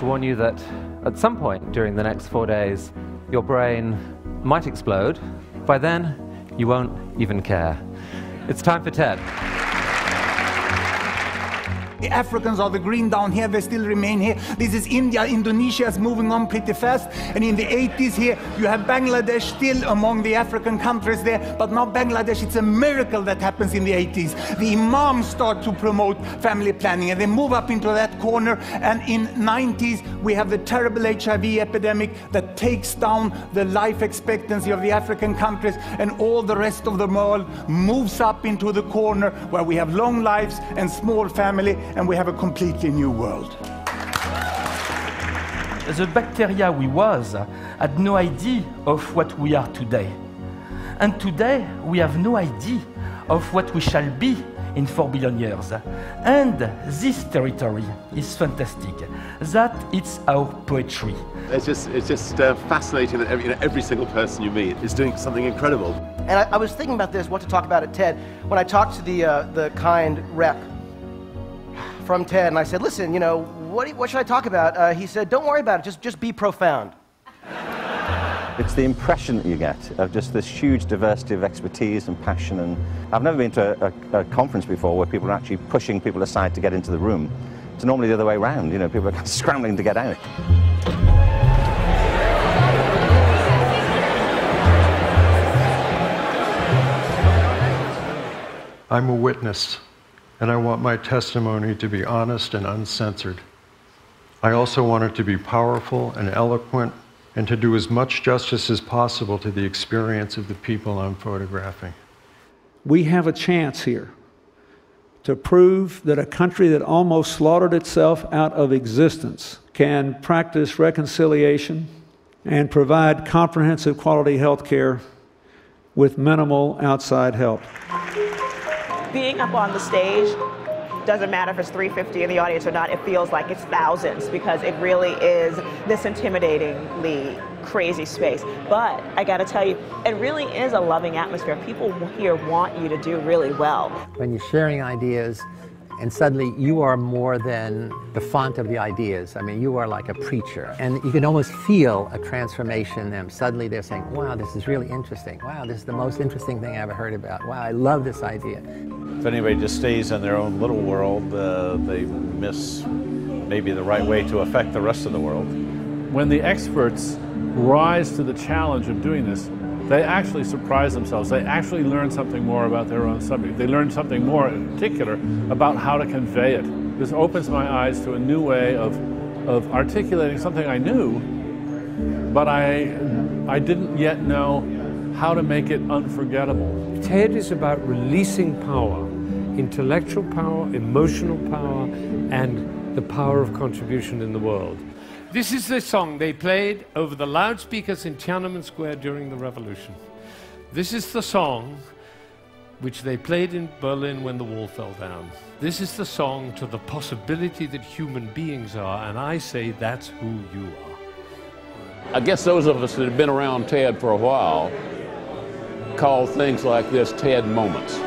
to warn you that at some point during the next 4 days, your brain might explode. By then, you won't even care. It's time for TED. The Africans are the green down here, they still remain here. This is India. Indonesia is moving on pretty fast. And in the 80s here, you have Bangladesh still among the African countries there. But now Bangladesh, it's a miracle that happens in the 80s. The imams start to promote family planning and they move up into that corner. And in 90s, we have the terrible HIV epidemic that takes down the life expectancy of the African countries, and all the rest of the world moves up into the corner where we have long lives and small family, and we have a completely new world. The bacteria we was had no idea of what we are today. And today we have no idea of what we shall be in 4 billion years. And this territory is fantastic. That it's our poetry. It's just fascinating that every single person you meet is doing something incredible. And I was thinking about this, what to talk about at TED, when I talked to the kind rep from TED, and I said, listen, you know, what should I talk about? He said, don't worry about it, just be profound. It's the impression that you get of just this huge diversity of expertise and passion. And I've never been to a conference before where people are actually pushing people aside to get into the room. It's normally the other way around, you know, people are scrambling to get out. I'm a witness, and I want my testimony to be honest and uncensored. I also want it to be powerful and eloquent, and to do as much justice as possible to the experience of the people I'm photographing. We have a chance here to prove that a country that almost slaughtered itself out of existence can practice reconciliation and provide comprehensive quality health care with minimal outside help. Being up on the stage, doesn't matter if it's 350 in the audience or not, it feels like it's thousands, because it really is this intimidatingly crazy space. But I gotta tell you, it really is a loving atmosphere. People here want you to do really well. When you're sharing ideas, and suddenly you are more than the font of the ideas. I mean, you are like a preacher. And you can almost feel a transformation. And suddenly they're saying, wow, this is really interesting. Wow, this is the most interesting thing I ever heard about. Wow, I love this idea. If anybody just stays in their own little world, they miss maybe the right way to affect the rest of the world. When the experts rise to the challenge of doing this, they actually surprise themselves. They actually learn something more about their own subject. They learn something more in particular about how to convey it. This opens my eyes to a new way of articulating something I knew, but I didn't yet know how to make it unforgettable. TED is about releasing power, intellectual power, emotional power, and the power of contribution in the world. This is the song they played over the loudspeakers in Tiananmen Square during the revolution. This is the song which they played in Berlin when the wall fell down. This is the song to the possibility that human beings are, and I say that's who you are. I guess those of us that have been around TED for a while call things like this TED moments.